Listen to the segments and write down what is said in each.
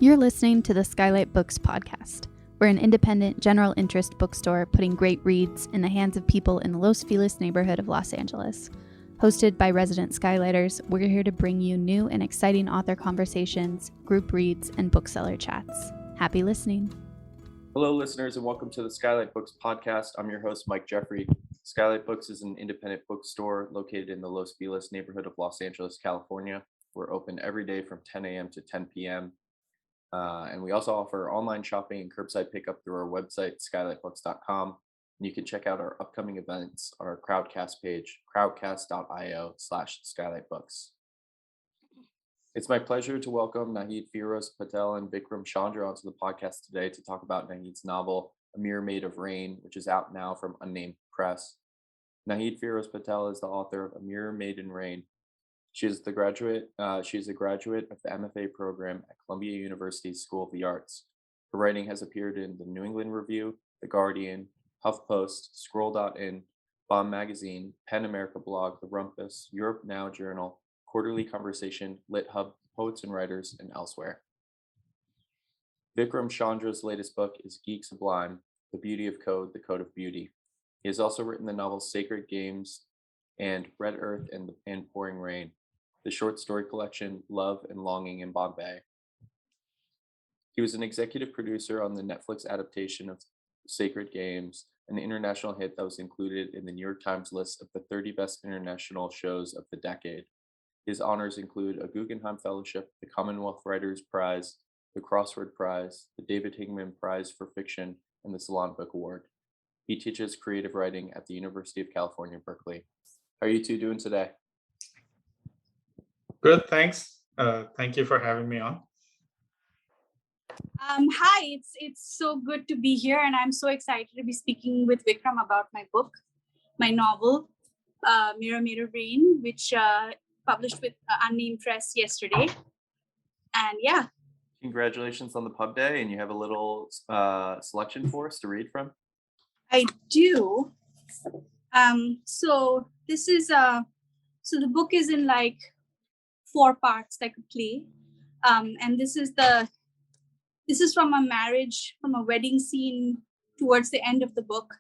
You're listening to the SKYLIT Books podcast. We're an independent, general interest bookstore putting great reads in the hands of people in the Los Feliz neighborhood of Los Angeles. Hosted by resident Skylighters, we're here to bring you new and exciting author conversations, group reads, and bookseller chats. Happy listening. Hello, listeners, and welcome to the SKYLIT Books podcast. I'm your host, Mike Jeffrey. SKYLIT Books is an independent bookstore located in the Los Feliz neighborhood of Los Angeles, California. We're open every day from 10 a.m. to 10 p.m. And we also offer online shopping and curbside pickup through our website, skylitbooks.com. And you can check out our upcoming events on our Crowdcast page, crowdcast.io/skylitbooks. It's my pleasure to welcome Naheed, Phiroze, Patel, and Vikram Chandra onto the podcast today to talk about Naheed's novel, A Mirror Made of Rain, which is out now from Unnamed Press. Naheed Phiroze Patel is the author of A Mirror Made in Rain. She is a graduate of the MFA program at Columbia University's School of the Arts. Her writing has appeared in the New England Review, The Guardian, HuffPost, Scroll.in, Bomb Magazine, PEN America Blog, The Rumpus, Europe Now Journal, Quarterly Conversation, Lit Hub, Poets and Writers, and elsewhere. Vikram Chandra's latest book is Geek Sublime, The Beauty of Code, The Code of Beauty. He has also written the novels Sacred Games and Red Earth and Pouring Rain, the short story collection Love and Longing in Bombay. He was an executive producer on the Netflix adaptation of Sacred Games, an international hit that was included in the New York Times list of the 30 best international shows of the decade. His honors include a Guggenheim Fellowship, the Commonwealth Writers' Prize, the Crossword Prize, the David Hingman Prize for Fiction, and the Salon Book Award. He teaches creative writing at the University of California, Berkeley. How are you two doing today? Good, thanks. Thank you for having me on. Hi, it's so good to be here, and I'm so excited to be speaking with Vikram about my book, my novel, Mirror Made of Rain, which published with Unnamed Press yesterday. And yeah. Congratulations on the pub day, and you have a little selection for us to read from? I do. So this is so the book is in like 4 parts, like a play, and this is from a wedding scene towards the end of the book,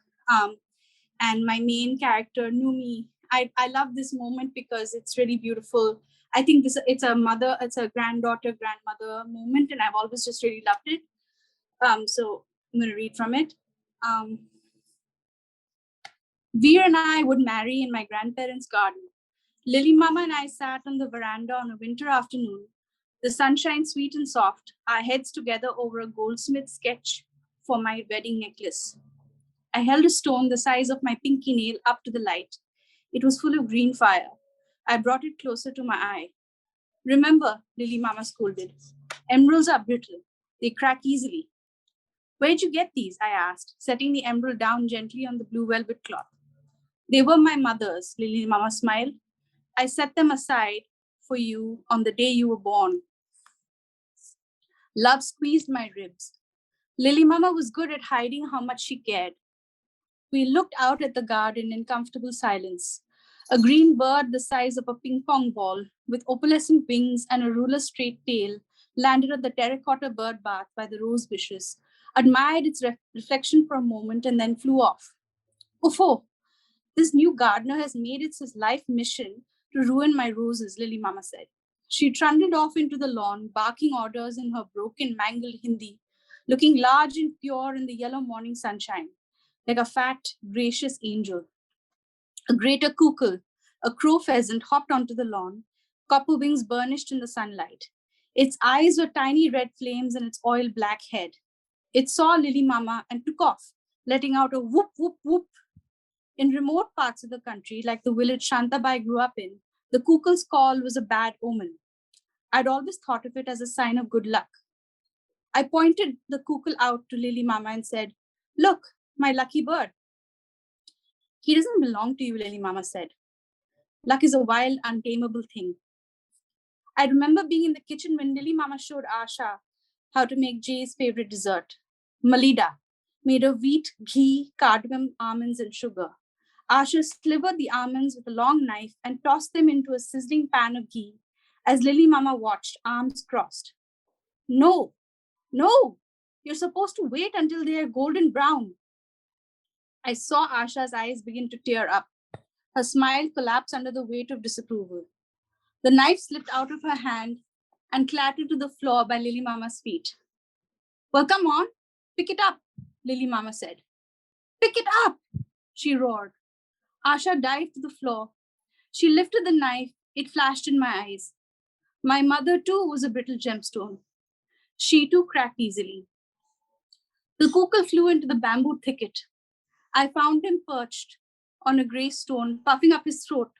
and my main character Noomi. I love this moment because it's really beautiful. I think it's a grandmother moment, and I've always just really loved it. So I'm going to read from it. Veer and I would marry in my grandparents' garden. Lily Mama and I sat on the veranda on a winter afternoon, the sunshine sweet and soft, our heads together over a goldsmith sketch for my wedding necklace. I held a stone the size of my pinky nail up to the light. It was full of green fire. I brought it closer to my eye. Remember, Lily Mama scolded, emeralds are brittle. They crack easily. Where'd you get these? I asked, setting the emerald down gently on the blue velvet cloth. They were my mother's, Lily Mama smiled. I set them aside for you on the day you were born. Love squeezed my ribs. Lily Mama was good at hiding how much she cared. We looked out at the garden in comfortable silence. A green bird the size of a ping pong ball with opalescent wings and a ruler straight tail landed at the terracotta bird bath by the rose bushes, admired its reflection for a moment, and then flew off. Uffo! This new gardener has made it his life mission to ruin my roses, Lily Mama said. She trundled off into the lawn, barking orders in her broken, mangled Hindi, looking large and pure in the yellow morning sunshine, like a fat, gracious angel. A greater cuckoo, a crow pheasant, hopped onto the lawn, copper wings burnished in the sunlight. Its eyes were tiny red flames in its oil-black head. It saw Lily Mama and took off, letting out a whoop, whoop, whoop. In remote parts of the country, like the village Shantabai grew up in, the cuckoo's call was a bad omen. I'd always thought of it as a sign of good luck. I pointed the cuckoo out to Lily Mama and said, "Look, my lucky bird." "He doesn't belong to you," Lily Mama said. "Luck is a wild, untamable thing." I remember being in the kitchen when Lily Mama showed Asha how to make Jay's favorite dessert, Malida, made of wheat, ghee, cardamom, almonds, and sugar. Asha slivered the almonds with a long knife and tossed them into a sizzling pan of ghee as Lily Mama watched, arms crossed. "No," No, you're supposed to wait until they are golden brown. I saw Asha's eyes begin to tear up. Her smile collapsed under the weight of disapproval. The knife slipped out of her hand and clattered to the floor by Lily Mama's feet. Well, come on, pick it up, Lily Mama said. Pick it up, she roared. Asha dived to the floor. She lifted the knife. It flashed in my eyes. My mother, too, was a brittle gemstone. She, too, cracked easily. The kukul flew into the bamboo thicket. I found him perched on a grey stone, puffing up his throat.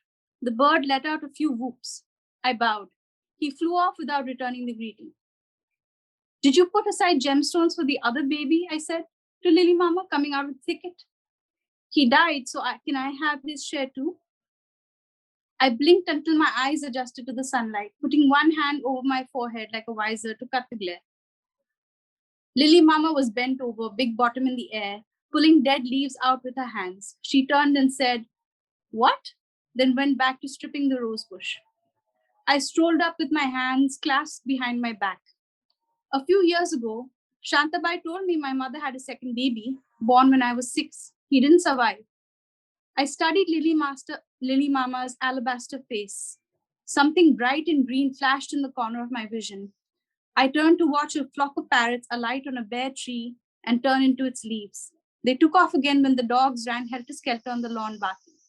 The bird let out a few whoops. I bowed. He flew off without returning the greeting. Did you put aside gemstones for the other baby? I said to Lily Mama, coming out of the thicket. He died, so can I have his share too? I blinked until my eyes adjusted to the sunlight, putting one hand over my forehead like a visor to cut the glare. Lily Mama was bent over, big bottom in the air, pulling dead leaves out with her hands. She turned and said, "What?" Then went back to stripping the rose bush. I strolled up with my hands clasped behind my back. A few years ago, Shantabai told me my mother had a second baby, born when I was 6. He didn't survive. I studied Lily Mama's alabaster face. Something bright and green flashed in the corner of my vision. I turned to watch a flock of parrots alight on a bare tree and turn into its leaves. They took off again when the dogs ran helter-skelter on the lawn barking.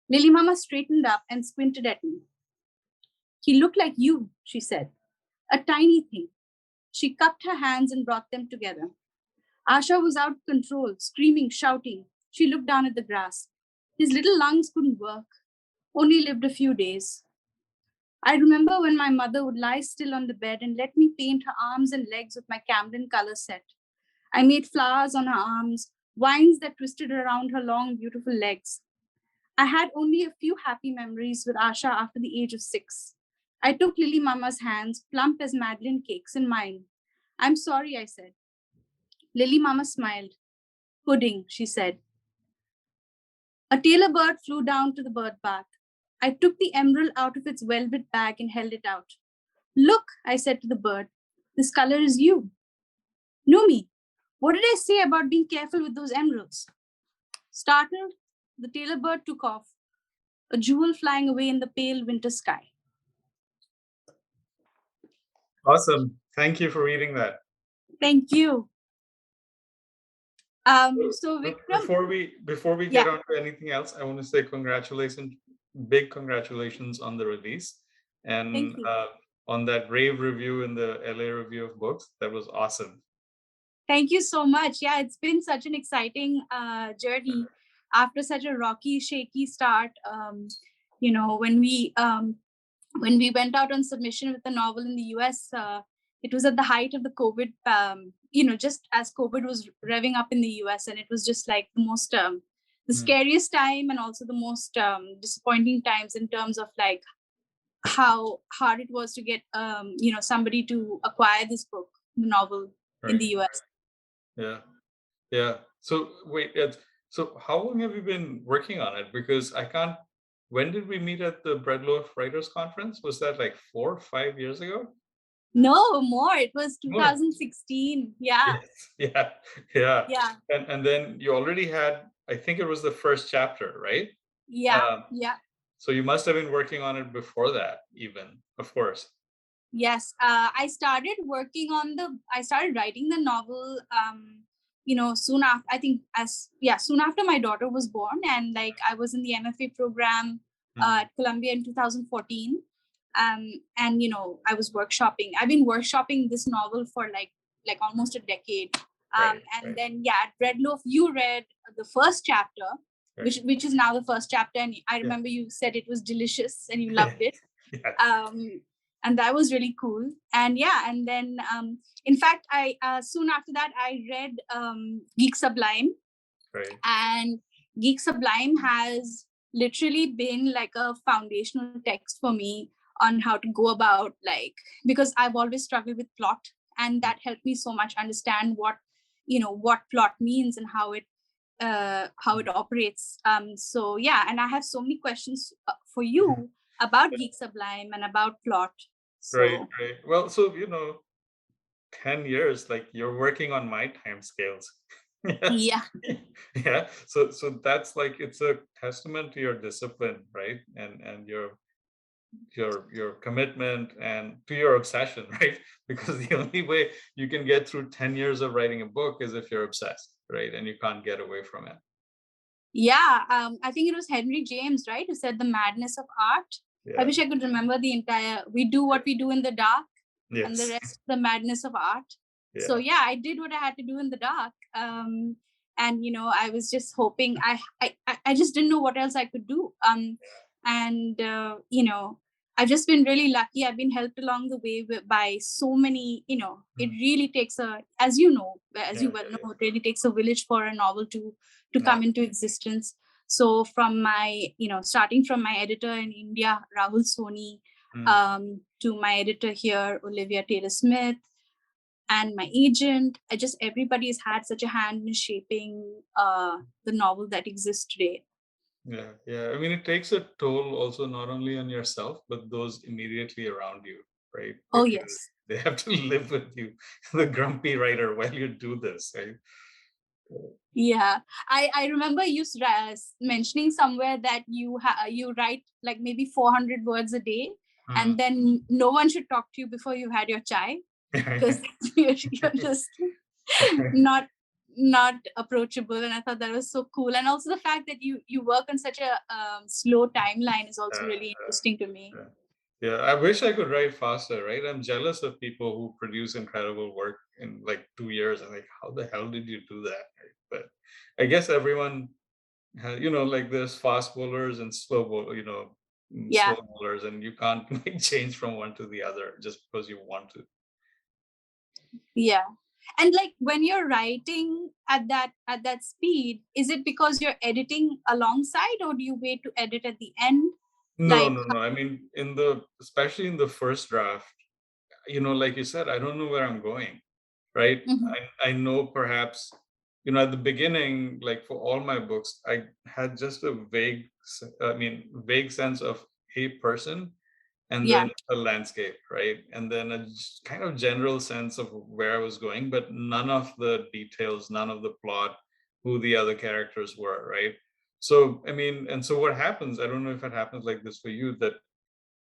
Lily Mama straightened up and squinted at me. He looked like you, she said. A tiny thing. She cupped her hands and brought them together. Asha was out of control, screaming, shouting. She looked down at the grass. His little lungs couldn't work. Only lived a few days. I remember when my mother would lie still on the bed and let me paint her arms and legs with my Camden color set. I made flowers on her arms, vines that twisted around her long, beautiful legs. I had only a few happy memories with Asha after the age of 6. I took Lily Mama's hands, plump as Madeleine cakes, in mine. I'm sorry, I said. Lily Mama smiled. Pudding, she said. A tailor bird flew down to the bird bath. I took the emerald out of its velvet bag and held it out. Look, I said to the bird, this color is you. Noomi, what did I say about being careful with those emeralds? Startled, the tailor bird took off, a jewel flying away in the pale winter sky. Awesome. Thank you for reading that. Thank you. So Vikram, before we get on to anything else, I want to say big congratulations on the release and on that rave review in the LA Review of Books. That was awesome. Thank you so much. Yeah, it's been such an exciting journey after such a rocky, shaky start. When we went out on submission with the novel in the US, it was at the height of the COVID, just as COVID was revving up in the US. And it was just like the most, the scariest time and also the most disappointing times in terms of like how hard it was to get, somebody to acquire this book, the novel in the US. Yeah. So wait, so how long have you been working on it? Because when did we meet at the Breadloaf Writers Conference? Was that like 4 or 5 years ago? No, more. It was 2016. Yeah. Yes. Yeah. And then you already had, I think it was the first chapter, right? Yeah. So you must have been working on it before that, even, of course. Yes. I started writing the novel, soon after, soon after my daughter was born. And like I was in the MFA program at Columbia in 2014. And I was workshopping. I've been workshopping this novel for like almost a decade. Then at Breadloaf, you read the first chapter, which is now the first chapter. And I remember you said it was delicious and you loved it. And that was really cool. And then in fact, I soon after that I read Geek Sublime. And Geek Sublime has literally been like a foundational text for me on how to go about, like, because I've always struggled with plot, and that helped me so much understand what plot means and how it operates. And I have so many questions for you about Geek Sublime and about plot. Right. Well, so 10 years, like you're working on my time scales. Yes. Yeah. Yeah. So that's like, it's a testament to your discipline, right? And your commitment and to your obsession, right? Because the only way you can get through 10 years of writing a book is if you're obsessed, right? And you can't get away from it. Yeah. I think it was Henry James, right, who said the madness of art. I Yeah. wish I could remember the entire, we do what we do in the dark, and the Yes. rest the madness of art. So Yeah. yeah, I did what I had to do in the dark. And I was just hoping, I just didn't know what else I could do. And I've just been really lucky. I've been helped along the way by so many, it really takes as you well know, it really takes a village for a novel to come into existence. So from my, starting from my editor in India, Rahul Soni, to my editor here, Olivia Taylor Smith, and my agent, everybody has had such a hand in shaping the novel that exists today. Yeah. I mean, it takes a toll also, not only on yourself, but those immediately around you, right? Oh, Because yes. they have to live with you, the grumpy writer, while you do this, right? Yeah, I remember you mentioning somewhere that you write like maybe 400 words a day, and then no one should talk to you before you had your chai, because you're just not approachable. And I thought that was so cool. And also the fact that you work on such a slow timeline is also really interesting to me. Yeah, I wish I could write faster, right? I'm jealous of people who produce incredible work in like 2 years. I'm like, how the hell did you do that? Right? But I guess everyone has, like there's fast bowlers and slow Yeah. slow bowlers, and you can't make change from one to the other just because you want to. Yeah. And like when you're writing at that speed, is it because you're editing alongside, or do you wait to edit at the end? No. I mean, especially in the first draft, like you said, I don't know where I'm going, right? Mhm. I know perhaps, at the beginning, like for all my books, I had just a vague sense of a person, and Yeah. then a landscape, right? And then a kind of general sense of where I was going, but none of the details, none of the plot, who the other characters were, right? So, I mean, and so what happens, I don't know if it happens like this for you, that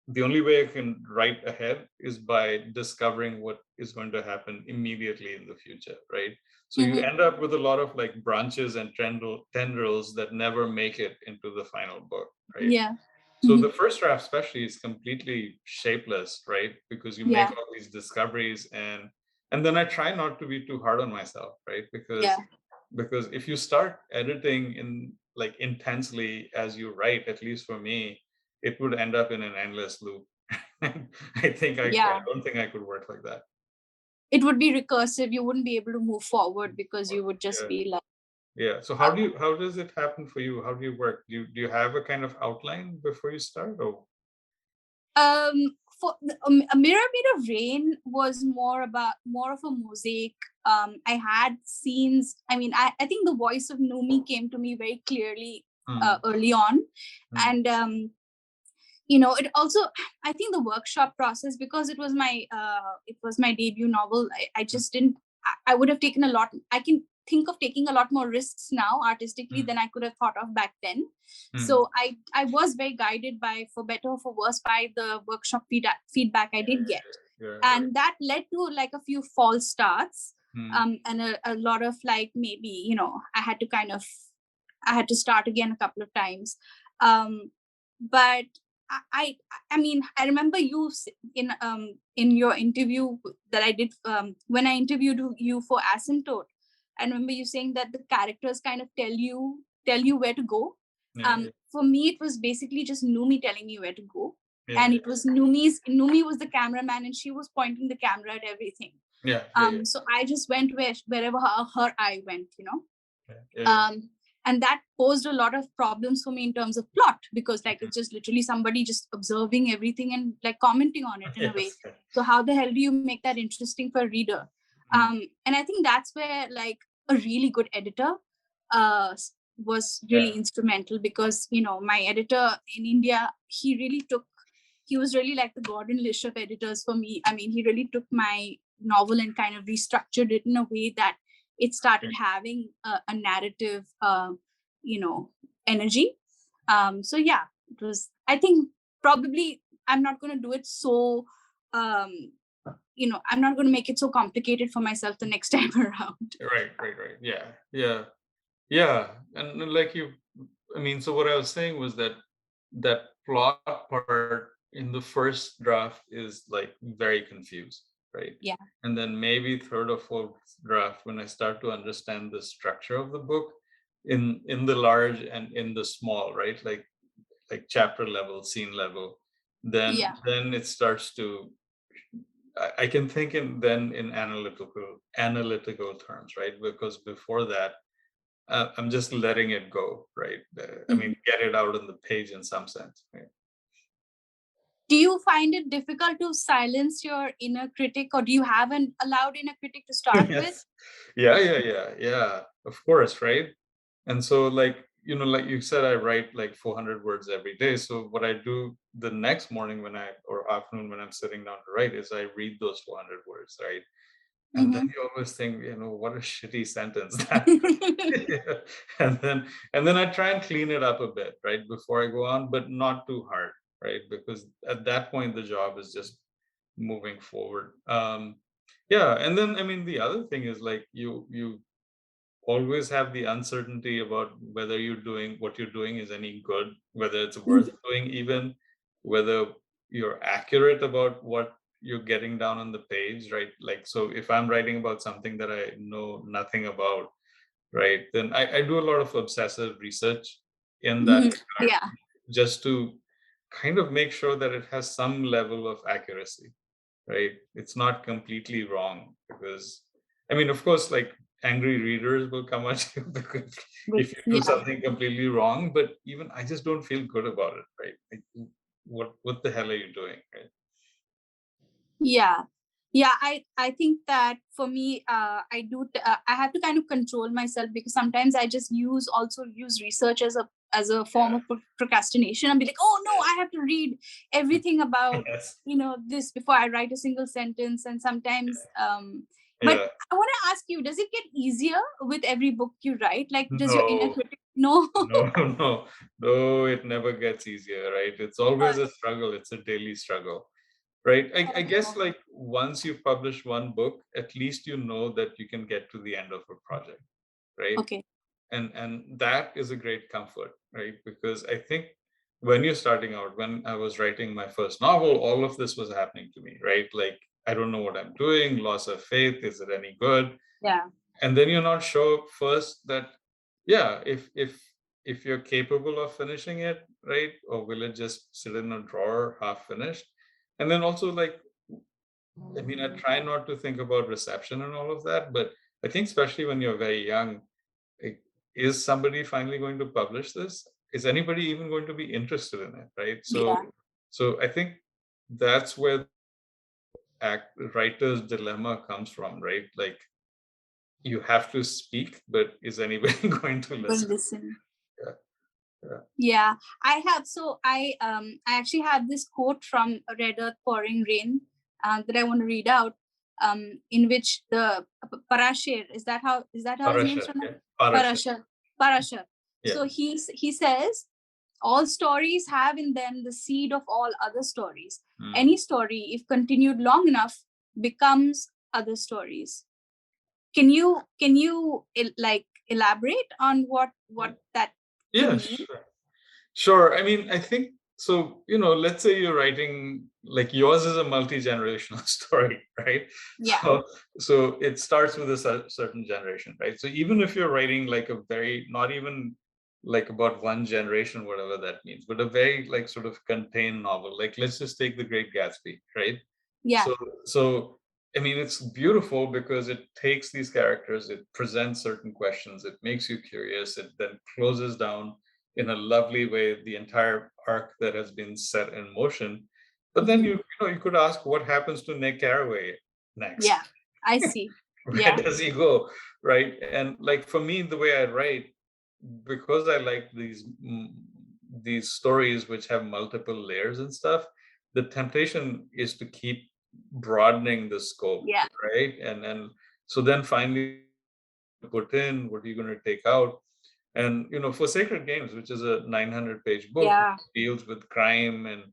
the only way I can write ahead is by discovering what is going to happen immediately in the future, right? So you end up with a lot of like branches and tendrils that never make it into the final book, right? Yeah. So the first draft especially is completely shapeless, right? Because you make Yeah. all these discoveries, and then I try not to be too hard on myself, right? Yeah. Because if you start editing in like intensely as you write, at least for me, it would end up in an endless loop. I Yeah. don't think I could work like that. It would be recursive. You wouldn't be able to move forward because you would just be like, Yeah. So how does it happen for you? How do you work? Do you have a kind of outline before you start, or? for a mirror made of rain was more of a mosaic. I had scenes. I mean, I think the voice of Noomi came to me very clearly early on. And it also, I think the workshop process, because it was my debut novel, I just didn't, I would have taken a lot. I can think of taking a lot more risks now artistically than I could have thought of back then. So I was very guided by, for better or for worse, by the workshop feedback I did get. And that led to like a few false starts, and a lot of like, maybe, I had to start again a couple of times. But I mean, I remember you in your interview that I did, when I interviewed you for Asymptote. I remember you saying that the characters kind of tell you where to go. For me, it was basically just Noomi telling me where to go. And it was Noomi was the cameraman, and she was pointing the camera at everything. So I just went wherever her eye went, and that posed a lot of problems for me in terms of plot, because like it's just literally somebody just observing everything and like commenting on it in a way. So how the hell do you make that interesting for a reader? And I think that's where like a really good editor was really instrumental, because my editor in India, he was really like the Gordon Lish of editors for me. I mean, he really took my novel and kind of restructured it in a way that it started having a narrative, energy. So yeah, it was, I think probably I'm not going to do it so, I'm not going to make it so complicated for myself the next time around. Right. Yeah. And like so what I was saying was that plot part in the first draft is like very confused, right? Yeah. And then maybe third or fourth draft, when I start to understand the structure of the book in the large and in the small, right? Like chapter level, scene level, then it starts to, I can think in analytical terms, right? Because before that, I'm just letting it go, right? Get it out on the page in some sense, right? Do you find it difficult to silence your inner critic, or do you have an allowed inner critic to start with? Yeah. Of course, right? And so, like you said, I write like 400 words every day. So what I do the next morning or afternoon when I'm sitting down to write is I read those 400 words, right? And then you always think, what a shitty sentence that. and then I try and clean it up a bit, right, before I go on, but not too hard, right? Because at that point the job is just moving forward. And then the other thing is like you always have the uncertainty about whether what you're doing is any good, whether it's worth doing, even whether you're accurate about what you're getting down on the page, right? Like, so if I'm writing about something that I know nothing about, right, then I do a lot of obsessive research in that regard, Yeah. just to kind of make sure that it has some level of accuracy, right? It's not completely wrong, because of course, like, angry readers will come at you because if you do something completely wrong, but even I just don't feel good about it, right? Like, what the hell are you doing, right? Yeah, I think that for me, I have to kind of control myself, because sometimes I just use research as a form of procrastination, and be like, oh no, I have to read everything about Yes. this before I write a single sentence. And sometimes but I want to ask you, does it get easier with every book you write? Like, does your inner critic no No, it never gets easier, right? It's always a struggle. It's a daily struggle, right? I guess, like, once you publish one book, at least you know that you can get to the end of a project, right? Okay. And that is a great comfort, right? Because I think when you're starting out, when I was writing my first novel, all of this was happening to me, right? Like, I don't know what I'm doing, loss of faith, is it any good? Yeah. And then you're not sure first that, if you're capable of finishing it, right? Or will it just sit in a drawer half finished? And then also, like, I try not to think about reception and all of that, but I think especially when you're very young, like, is somebody finally going to publish this? Is anybody even going to be interested in it, right? So I think that's where writer's dilemma comes from, right? Like, you have to speak, but is anybody going to listen? Yeah, I have. So I actually have this quote from Red Earth Pouring Rain that I want to read out, in which the Parashar, is that how his name is? Parashar. So he says, all stories have in them the seed of all other stories. Any story, if continued long enough, becomes other stories. Can you like elaborate on what that means? Sure. I think so. Let's say you're writing, like, yours is a multi-generational story, right? Yeah. So it starts with a certain generation, right? So even if you're writing like a very, not even like about one generation, whatever that means, but a very, like, sort of contained novel, like, let's just take The Great Gatsby, right? Yeah. So it's beautiful because it takes these characters, it presents certain questions, it makes you curious, it then closes down in a lovely way the entire arc that has been set in motion. But then you could ask, what happens to Nick Carraway next? Yeah, I see. Where does he go, right? And, like, for me, the way I write, because I like these stories which have multiple layers and stuff, the temptation is to keep broadening the scope, Yeah. right? And so then finally put in, what are you going to take out? And for Sacred Games, which is a 900-page book, Yeah. deals with crime and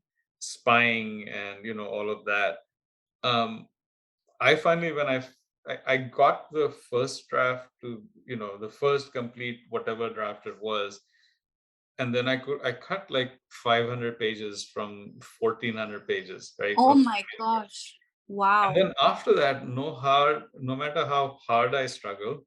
spying and all of that. I finally, when I got the first draft to the first complete whatever draft it was, and then I cut like 500 pages from 1400 pages, right? Oh my gosh. Wow. And then after that, no matter how hard I struggled,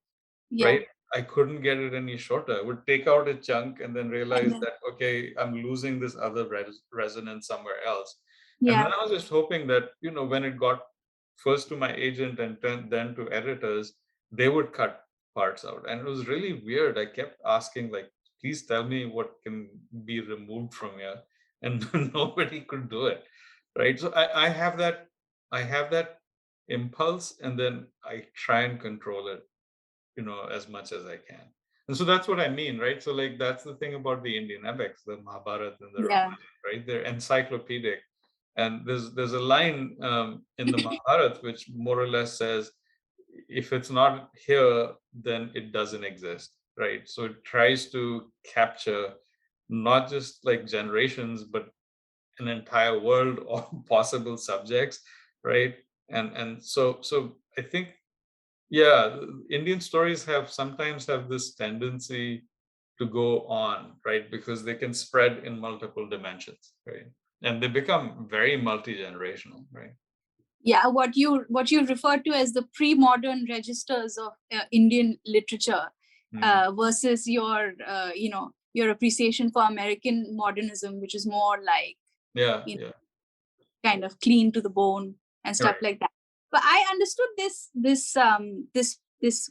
Yeah. right, I couldn't get it any shorter. I would take out a chunk and then realize then- that, okay, I'm losing this other resonance somewhere else. Yeah. And then I was just hoping that, when it got first to my agent and then to editors, they would cut parts out. And it was really weird. I kept asking, like, please tell me what can be removed from here. And nobody could do it. Right. So I have that impulse, and then I try and control it, as much as I can. And so that's what I mean, right? So like that's the thing about the Indian epics, the Mahabharata and the Ramayana, right? They're encyclopedic. And there's a line in the Mahabharata which more or less says, if it's not here, then it doesn't exist, right? So it tries to capture not just like generations, but an entire world of possible subjects, right? And so I think, yeah, Indian stories sometimes have this tendency to go on, right? Because they can spread in multiple dimensions, right? And they become very multi-generational, right? Yeah, what you refer to as the pre-modern registers of Indian literature versus your your appreciation for American modernism, which is more like kind of clean to the bone and stuff like that. But I understood this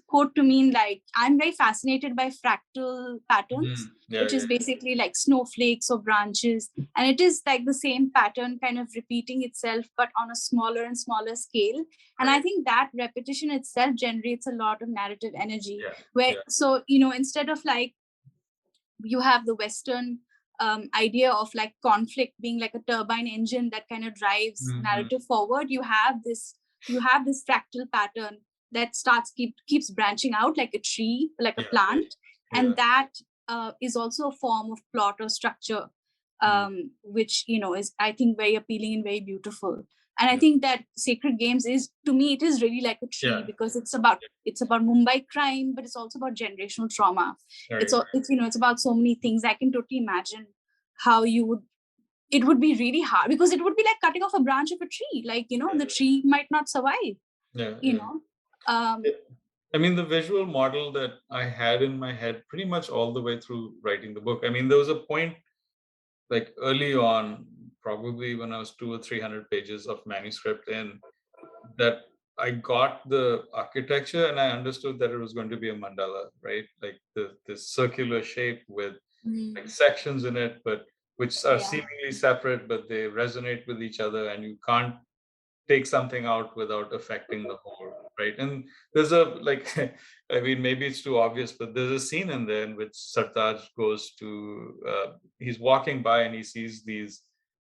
quote to mean like, I'm very fascinated by fractal patterns, which is basically like snowflakes or branches, and it is like the same pattern kind of repeating itself but on a smaller and smaller scale. And I think that repetition itself generates a lot of narrative energy, so instead of like you have the Western idea of like conflict being like a turbine engine that kind of drives narrative forward, you have this fractal pattern that keeps branching out like a tree, like a plant, and that is also a form of plot or structure, which is, I think, very appealing and very beautiful. And I think that Sacred Games is, to me, it is really like a tree, because it's about Mumbai crime, but it's also about generational trauma. It's about so many things. I can totally imagine how it would be really hard, because it would be like cutting off a branch of a tree. Like, the tree might not survive. I mean, the visual model that I had in my head pretty much all the way through writing the book. I mean, there was a point like early on, probably when I was 200 or 300 pages of manuscript in, that I got the architecture and I understood that it was going to be a mandala, right? Like this circular shape with like sections in it, but which are seemingly separate, but they resonate with each other, and you can't take something out without affecting the whole, right? And there's I mean, maybe it's too obvious, but there's a scene in there in which Sartaj goes to, he's walking by and he sees these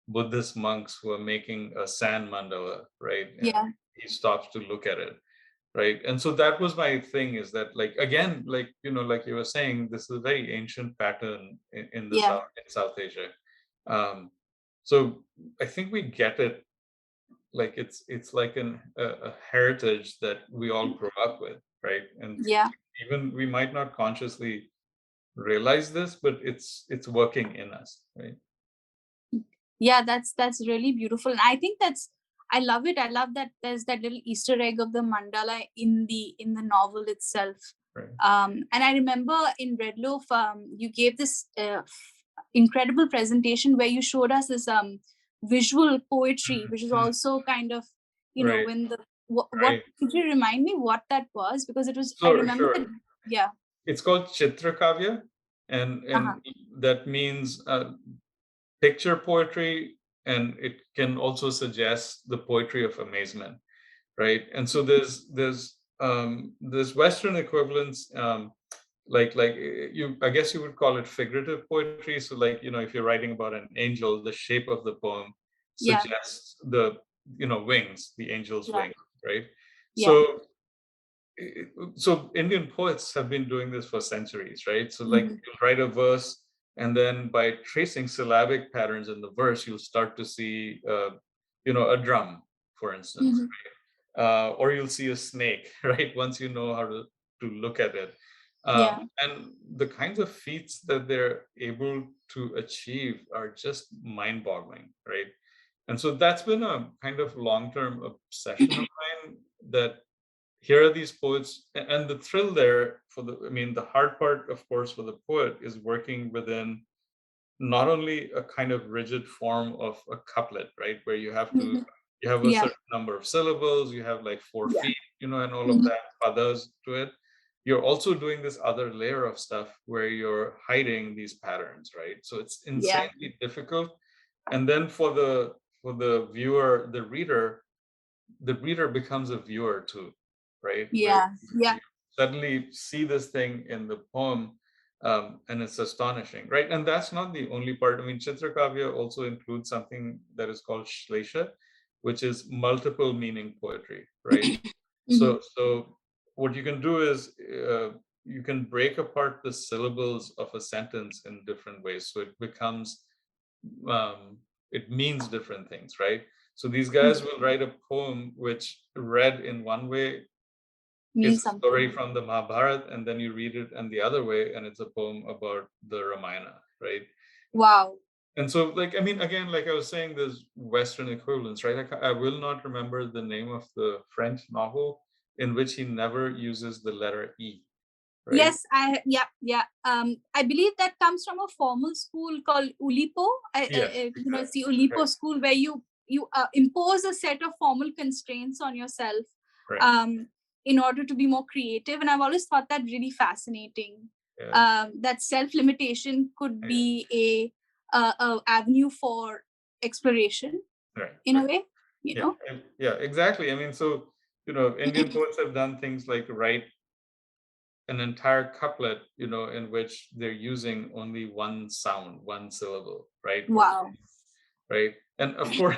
Buddhist monks who are making a sand mandala, right? And he stops to look at it, right? And so that was my thing, is that like, again, like, like you were saying, this is a very ancient pattern in the South Asia. So I think we get it. Like it's like a heritage that we all grew up with, right? And even we might not consciously realize this, but it's working in us, right? Yeah, that's really beautiful. And I think I love it. I love that there's that little Easter egg of the mandala in the novel itself. Right. And I remember in Red Loaf, you gave this incredible presentation where you showed us this visual poetry, which is also kind of, when the what could you remind me what that was? Because it was, I remember that, it's called Chitrakavya, and that means picture poetry, and it can also suggest the poetry of amazement, right? And so there's Western equivalents, like I guess you would call it figurative poetry. So like, if you're writing about an angel, the shape of the poem suggests wings, the angel's Yeah. wing, right? Yeah. So Indian poets have been doing this for centuries, right? So like Mhm. you'll write a verse, and then by tracing syllabic patterns in the verse, you'll start to see, a drum, for instance, Mhm. or you'll see a snake, right? Once you know how to look at it. Yeah. And the kinds of feats that they're able to achieve are just mind-boggling, right? And so that's been a kind of long-term obsession of mine, that here are these poets, and the thrill there the hard part, of course, for the poet is working within not only a kind of rigid form of a couplet, right, where you have Mhm. a Yeah. certain number of syllables, you have like 4 Yeah. feet, and all of Mhm. that, others to it. You're also doing this other layer of stuff where you're hiding these patterns, right? So it's Yeah. insanely difficult. And then for the viewer, the reader becomes a viewer too, right? Where Yeah. Yeah. you suddenly see this thing in the poem, and it's astonishing, right? And that's not the only part. I mean, Chitrakavya also includes something that is called Shlesha, which is multiple meaning poetry, right? Mhm. So what you can do is, you can break apart the syllables of a sentence in different ways, so it becomes, um, it means different things, right? So these guys will write a poem which read in one way is Means a story something. from the Mahabharata, and then you read it and the other way, and it's a poem about the Ramayana, right? Wow. And so, like, I mean, again, like I was saying, there's Western equivalents, right? I will not remember the name of the French novel in which he never uses the letter E, right? Yes, yeah. I believe that comes from a formal school called Ulipo. Yes, It's the exactly. Ulipo school where you impose a set of formal constraints on yourself, Right. um, in order to be more creative. And I've always thought that really fascinating. Yeah. That self-limitation could Yeah. be a avenue for exploration Right. in a Right. way. Yeah. Yeah. Exactly. I mean, so Indian poets have done things like write an entire couplet, in which they're using only one sound, one syllable, right? Wow. Right. And of course,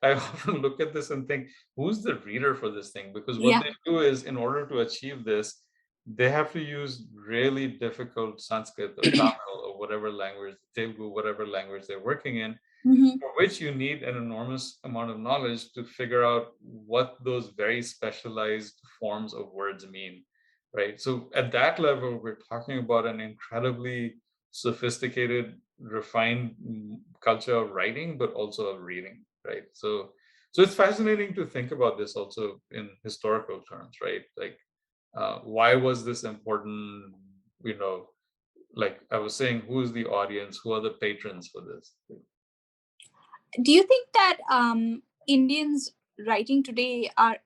I often look at this and think, who's the reader for this thing? Because what Yeah. they do is, in order to achieve this, they have to use really difficult Sanskrit or Tamil or whatever language, Telugu, whatever language they're working in, Mhm. for which you need an enormous amount of knowledge to figure out what those very specialized forms of words mean, right? So at that level, we're talking about an incredibly sophisticated, refined culture of writing, but also of reading, right? So it's fascinating to think about this also in historical terms, right? Like, why was this important? Like I was saying, who is the audience? Who are the patrons for this? Do you think that Indians writing today are,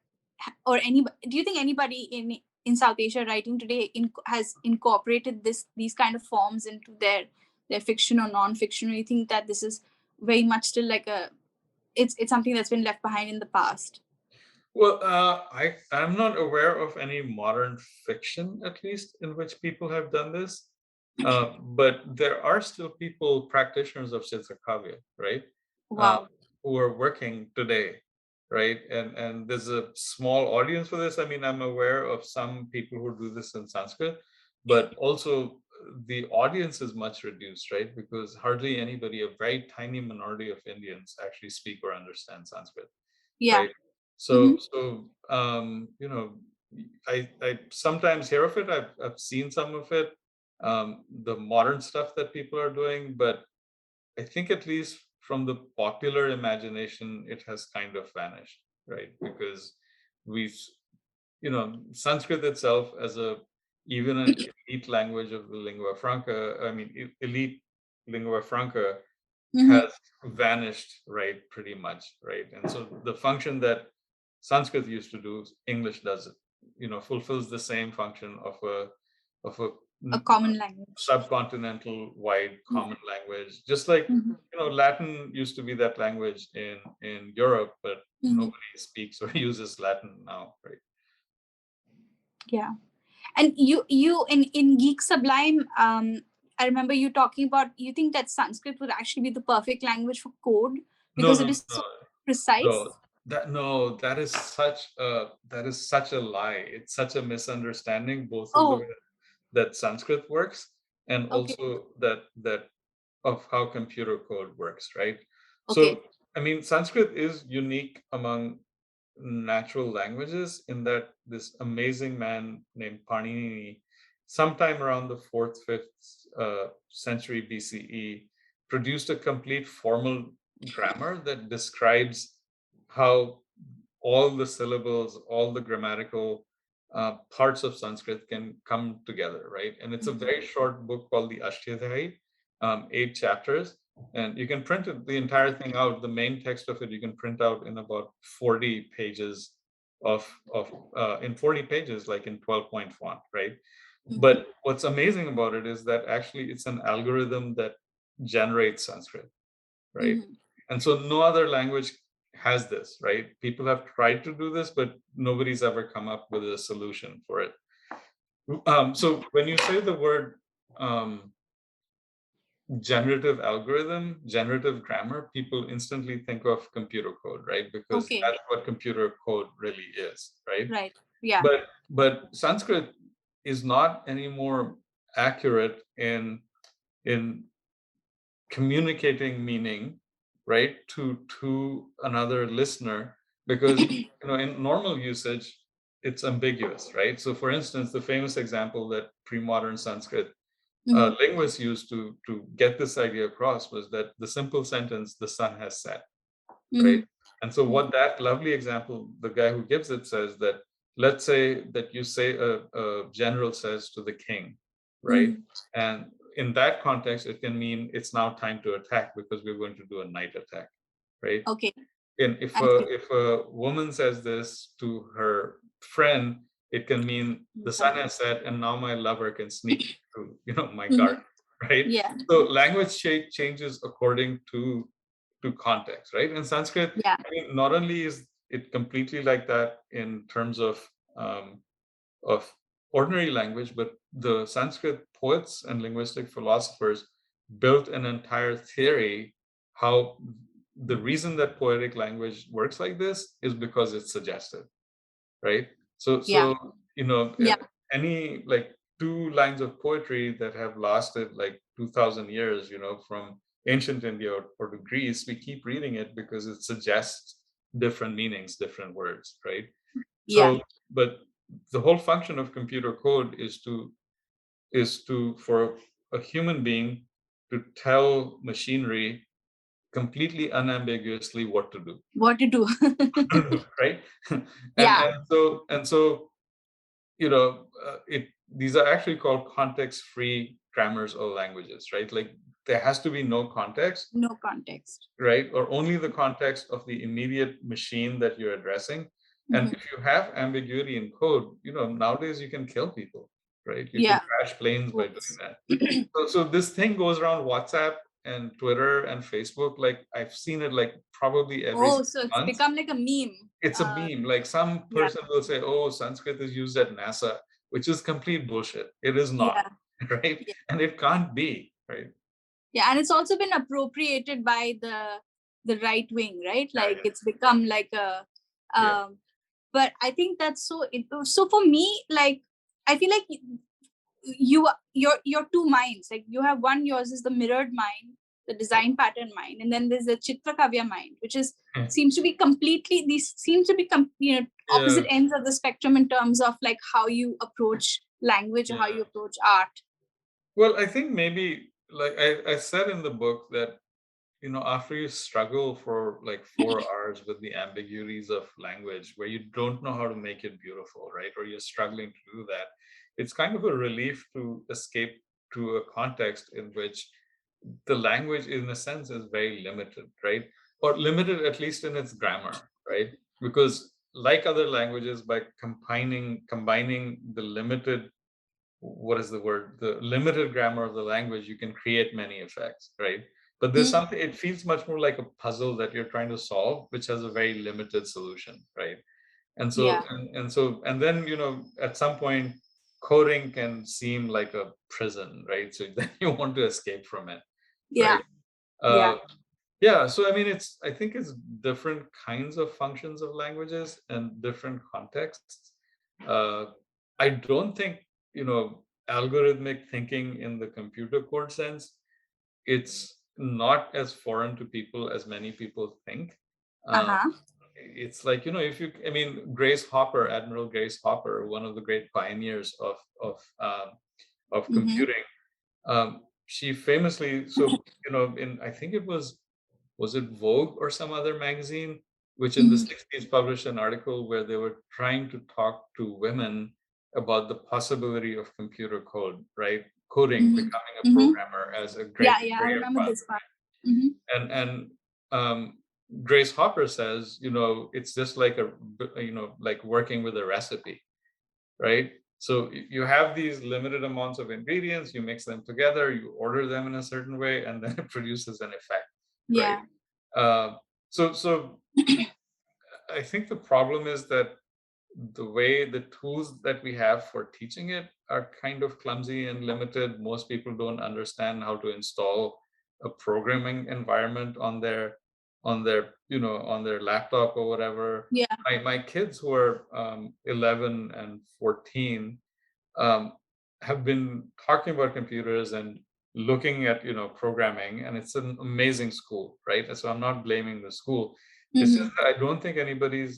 or any, do you think anybody in South Asia writing today has incorporated these kind of forms into their fiction or non-fiction? Or you think that this is very much still like it's something that's been left behind in the past? Well, I'm not aware of any modern fiction, at least, in which people have done this. But there are still people, practitioners of Chitrakavya, right? Uh, Wow. who are working today, right? And there's a small audience for this. I mean, I'm aware of some people who do this in Sanskrit, but also the audience is much reduced, right? Because hardly anybody, a very tiny minority of Indians actually speak or understand Sanskrit, Yeah. right? Hmm. I sometimes hear of it. I've seen some of it, the modern stuff that people are doing, but I think at least from the popular imagination, it has kind of vanished, right? Because we've, Sanskrit itself as even an elite language of the lingua franca, I mean, elite lingua franca Hmm. has vanished, right? Pretty much, right? And so the function that Sanskrit used to do, English does it, fulfills the same function of a A common language. subcontinental wide Yeah. common language, just like Mhm. Latin used to be that language in Europe, but Mhm. nobody speaks or uses Latin now, right? Yeah. And you in Geek Sublime, I remember you talking about, you think that Sanskrit would actually be the perfect language for code No, because no, it is no. so. precise? That is such a lie. It's such a misunderstanding, both of the Oh, way that Sanskrit works and okay, also that of how computer code works, right? okay. So, I mean, Sanskrit is unique among natural languages in that this amazing man named Panini, sometime around the 4th, 5th century BCE, produced a complete formal grammar that describes how all the syllables, all the grammatical parts of Sanskrit can come together, right? And it's a very short book called the Ashtadhyayi, 8 chapters, and you can print it, the entire thing out. The main text of it you can print out in about 40 pages in 40 pages, like in 12-point font, right? But what's amazing about it is that actually it's an algorithm that generates Sanskrit, right? And so no other language has this, right? People have tried to do this, but nobody's ever come up with a solution for it. So when you say the word generative algorithm, generative grammar, people instantly think of computer code, right? Because Okay, that's what computer code really is, right? right. Yeah. But Sanskrit is not any more accurate in communicating meaning, right, to another listener, because in normal usage it's ambiguous, right? So for instance, the famous example that pre-modern Sanskrit linguists used to get this idea across was that the simple sentence, the sun has set, right? And so what that lovely example, the guy who gives it says that, let's say that you say a general says to the king, right? And in that context, it can mean it's now time to attack because we're going to do a night attack, right? Okay. And I see. if a woman says this to her friend, it can mean the sun has set and now my lover can sneak to my garden, right? Yeah. So language changes according to context, right? And Sanskrit, Yeah. I mean, not only is it completely like that in terms of ordinary language, but the Sanskrit poets and linguistic philosophers built an entire theory how the reason that poetic language works like this is because it's suggestive, right? So Yeah. Yeah. any like 2 lines of poetry that have lasted like 2000 years, from ancient India or to Greece, we keep reading it because it suggests different meanings, different words, right? Yeah. So, but the whole function of computer code is for a human being to tell machinery completely unambiguously what to do. What to do? Right? and, Yeah. and so these are actually called context-free grammars or languages, right? Like there has to be no context, No context. right? Or only the context of the immediate machine that you're addressing. And if you have ambiguity in code, nowadays you can kill people, right? You can Yeah. crash planes by doing that. So this thing goes around WhatsApp and Twitter and Facebook. Like I've seen it like probably every Oh, 6 so it's months. become like a meme. It's a meme. Like some Yeah. person will say, "Oh, Sanskrit is used at NASA," which is complete bullshit. It is not, Yeah. right? Yeah. And it can't be, right? Yeah, and it's also been appropriated by the right wing, right? Like Yeah. it's become like a Yeah. but I think that's so for me, like I feel like your 2 minds, like you have one, yours is the mirrored mind, the design pattern mind, and then there's the Chitrakavya mind, which is seems to be completely, these seem to be opposite ends of the spectrum in terms of like how you approach language or how you approach art. Well, I think maybe like I said in the book that after you struggle for like 4 hours with the ambiguities of language where you don't know how to make it beautiful, right? Or you're struggling to do that, it's kind of a relief to escape to a context in which the language in a sense is very limited, right? Or limited at least in its grammar, right? Because like other languages, by combining the limited, what is the word, the limited grammar of the language, you can create many effects, right? But there's something, it feels much more like a puzzle that you're trying to solve, which has a very limited solution, right? And so Yeah. and then at some point coding can seem like a prison, right? So then you want to escape from it, Yeah. right? Yeah. Yeah, so I mean, I think it's different kinds of functions of languages and different contexts. Uh, I don't think, algorithmic thinking in the computer code sense, it's not as foreign to people as many people think. Uh, Uh-huh. it's like, I mean, Admiral Grace Hopper, one of the great pioneers of Mm-hmm. computing, she famously, so, in, I think was it Vogue or some other magazine, which in the Mm-hmm. 60s published an article where they were trying to talk to women about the possibility of computer code, right? Coding, Mm-hmm. becoming a Mm-hmm. programmer as a great Yeah, I career remember path. this part. Mm-hmm. And Grace Hopper says, it's just like like working with a recipe, right? So you have these limited amounts of ingredients, you mix them together, you order them in a certain way, and then it produces an effect, right? Yeah. So I think the problem is that the way the tools that we have for teaching it are kind of clumsy and limited. Most people don't understand how to install a programming environment on their laptop or whatever. Yeah. My kids who are 11 and 14 um, have been talking about computers and looking at programming, and it's an amazing school, right? So I'm not blaming the school. It's just Mm-hmm. that I don't think anybody's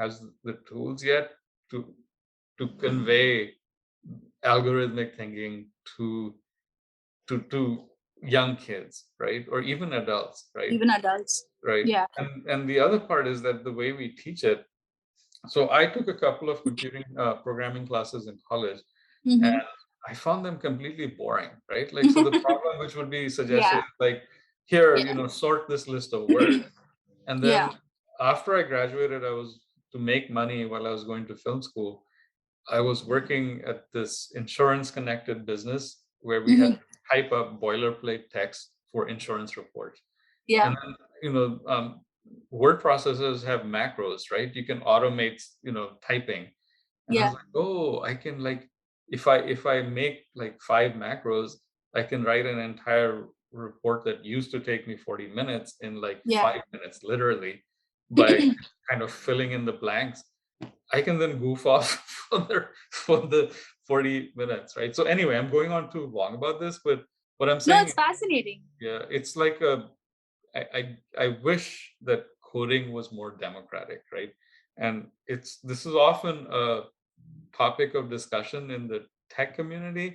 has the tools yet to convey algorithmic thinking to young kids, right? Or even adults, right? Even adults. Right. Yeah. And the other part is that the way we teach it. So I took a couple of computing programming classes in college, and Mm-hmm. I found them completely boring, right? Like, so the problem which would be suggested Yeah. is like, here, Yeah. sort this list of words. And Yeah. then after I graduated, I was to make money while I was going to film school. I was working at this insurance connected business where we had Mm-hmm. to type up boilerplate text for insurance reports. Yeah. And then, word processors have macros, right? You can automate, typing. And I was Yeah. like, oh, I can, like, if I make like 5 macros, I can write an entire report that used to take me 40 minutes in like Yeah. 5 minutes, literally, by kind of filling in the blanks. I can then goof off for the 40 minutes, right? So anyway, I'm going on too long about this, but what I'm No, saying, it's fascinating. yeah, it's like I wish that coding was more democratic, right? And this is often a topic of discussion in the tech community,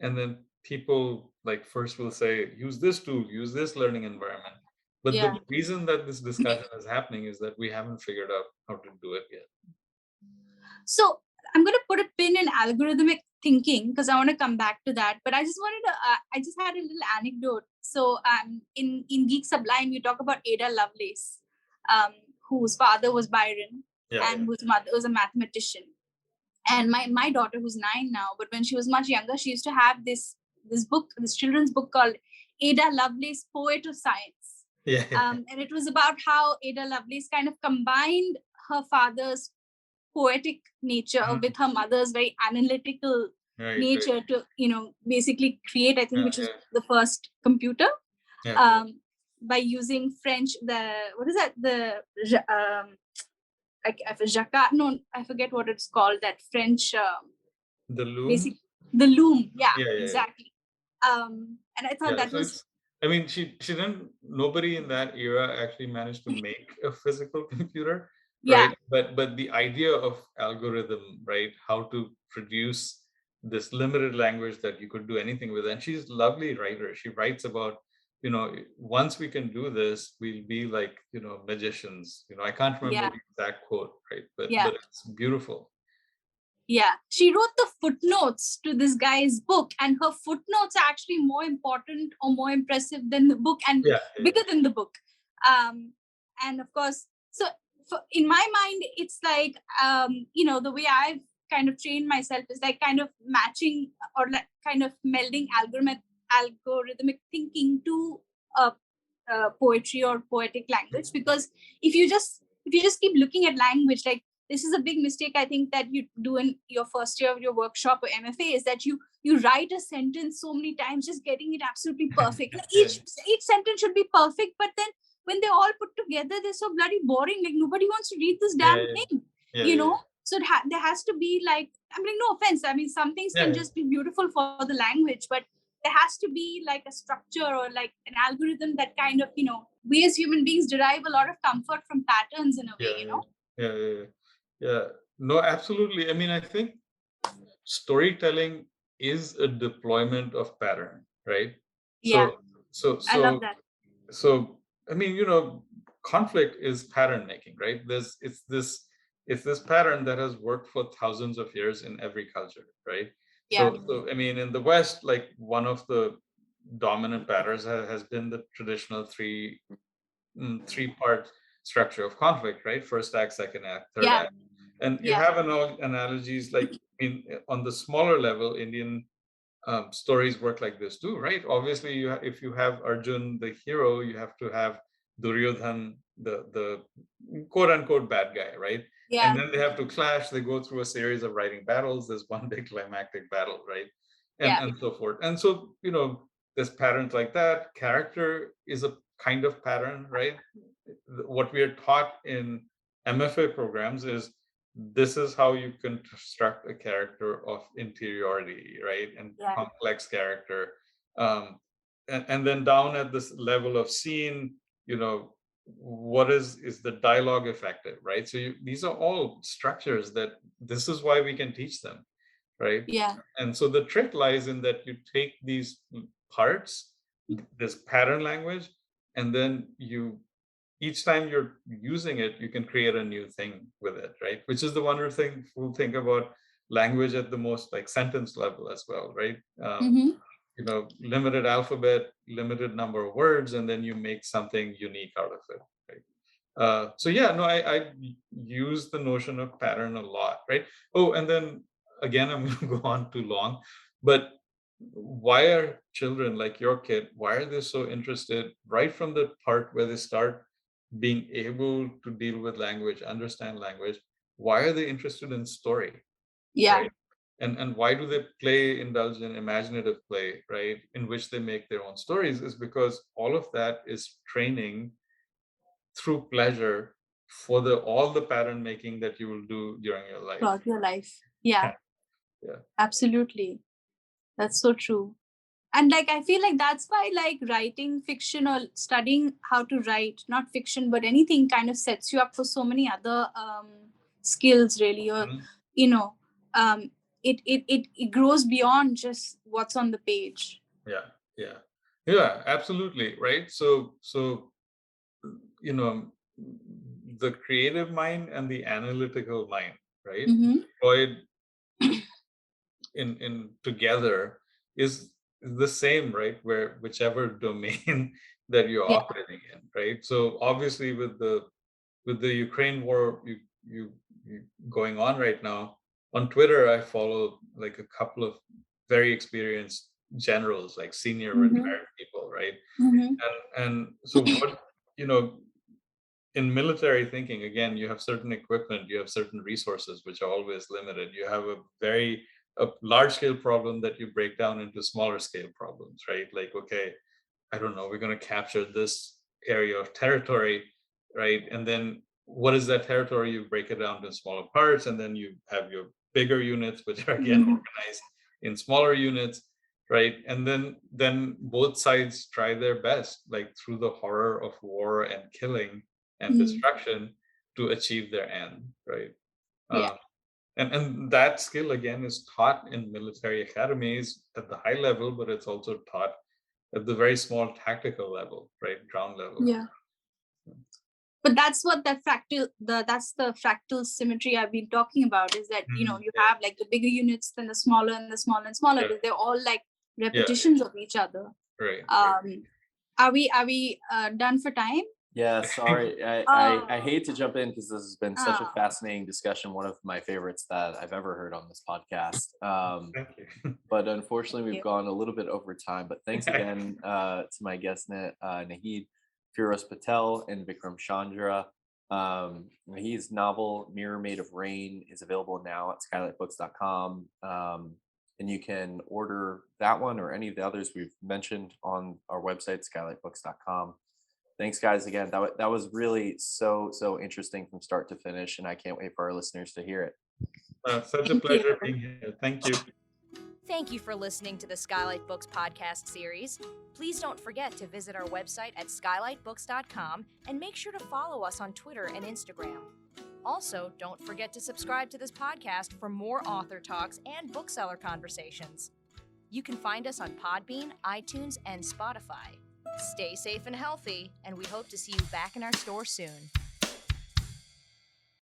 and then people like first will say, use this tool, use this learning environment. But Yeah. the reason that this discussion is happening is that we haven't figured out how to do it yet. So I'm going to put a pin in algorithmic thinking because I want to come back to that. But I just wanted to, I just had a little anecdote. So in Geek Sublime, you talk about Ada Lovelace, whose father was Byron, and whose mother was a mathematician. And my daughter, who's 9 now, but when she was much younger, she used to have this book, this children's book called Ada Lovelace, Poet of Science. Yeah. And it was about how Ada Lovelace kind of combined her father's poetic nature with her mother's very analytical nature to basically create, I think, which was the first computer by using French, what is that, I forget what it's called, that French the loom. The loom. Yeah, exactly. And I thought that so was, I mean, she didn't. Nobody in that era actually managed to make a physical computer, right? But the idea of algorithm, right? How to produce this limited language that you could do anything with, and she's a lovely writer. She writes about, once we can do this, we'll be like, magicians. I can't remember the exact quote, right? But it's beautiful. Yeah, she wrote the footnotes to this guy's book, and her footnotes are actually more important or more impressive than the book, and bigger than the book. And of course, so in my mind, it's like, the way I've kind of trained myself is like kind of matching or like kind of melding algorithmic thinking to poetry or poetic language. Because if you just keep looking at language, like, this is a big mistake I think that you do in your first year of your workshop or MFA, is that you write a sentence so many times, just getting it absolutely perfect. Each sentence should be perfect, but then when they're all put together, they're so bloody boring. Like nobody wants to read this damn thing, you know? So there has to be like, I mean, no offense. I mean, some things can just be beautiful for the language, but there has to be like a structure or like an algorithm that kind of, you know, we as human beings derive a lot of comfort from patterns in a way, you know? Yeah. No, absolutely. I mean, I think storytelling is a deployment of pattern, right? Yeah. I love that. So I mean, you know, conflict is pattern making, right? It's this pattern that has worked for thousands of years in every culture, right? So I mean, in the West, like one of the dominant patterns has been the traditional three-part structure of conflict, right? First act, second act, third act. And you have analogies like, I mean, on the smaller level, Indian stories work like this too, right? Obviously, if you have Arjun, the hero, you have to have Duryodhan, the quote unquote bad guy, right? And then they have to clash. They go through a series of writing battles. There's one big climactic battle, right? And so forth. And so, you know, there's patterns like that. Character is a kind of pattern, right? What we are taught in MFA programs is this is how you construct a character of interiority, right? And complex character. And then down at this level of scene, you know, what is the dialogue effective, right? So these are all structures that this is why we can teach them, right? And so the trick lies in that you take these parts, this pattern language, and then each time you're using it, you can create a new thing with it, right? Which is the wonderful thing about language at the most like sentence level as well, right? You know, limited alphabet, limited number of words, and then you make something unique out of it, right? So yeah, no, I use the notion of pattern a lot, right? Oh, and then again, I'm going to go on too long, but why are children like your kid, why are they so interested right from the part where they start being able to deal with language, understand language? Why are they interested in story? Right? And why do they indulge in imaginative play, right? In which they make their own stories, is because all of that is training through pleasure for all the pattern making that you will do during your life. Throughout your life. Yeah. Absolutely. That's so true. And like I feel like that's why like writing fiction or studying how to write, not fiction but anything, kind of sets you up for so many other skills really, or you know, it grows beyond just what's on the page. Yeah, absolutely, right? So you know, the creative mind and the analytical mind, right, deployed in together is the same, right? Where whichever domain that you're operating in, right? So obviously with the Ukraine war you going on right now, on Twitter I follow like a couple of very experienced generals, like senior retired people, right? And so what, you know, in military thinking, again, you have certain equipment, you have certain resources which are always limited. You have a large scale problem that you break down into smaller scale problems, right? Like, okay, I don't know, we're going to capture this area of territory, right? And then what is that territory? You break it down to smaller parts, and then you have your bigger units, which are again organized in smaller units, right? And then both sides try their best, like through the horror of war and killing and destruction, to achieve their end, right? And that skill again is taught in military academies at the high level, but it's also taught at the very small tactical level, right? Ground level. But that's what that's the fractal symmetry I've been talking about, is that you know, you have like the bigger units, then the smaller and the smaller and smaller. They're all like repetitions of each other. Are we done for time? Yeah, sorry. I hate to jump in because this has been such a fascinating discussion, one of my favorites that I've ever heard on this podcast. Thank you. But unfortunately, we've gone a little bit over time. But thanks again to my guests, Naheed, Phiroze Patel, and Vikram Chandra. Naheed's novel, Mirror Made of Rain, is available now at skylitbooks.com. And you can order that one or any of the others we've mentioned on our website, skylitbooks.com. Thanks, guys. Again, that was really so interesting from start to finish, and I can't wait for our listeners to hear it. Such a Thank pleasure you. being here. Thank you. Thank you for listening to the Skylight Books podcast series. Please don't forget to visit our website at skylightbooks.com and make sure to follow us on Twitter and Instagram. Also, don't forget to subscribe to this podcast for more author talks and bookseller conversations. You can find us on Podbean, iTunes, and Spotify. Stay safe and healthy, and we hope to see you back in our store soon.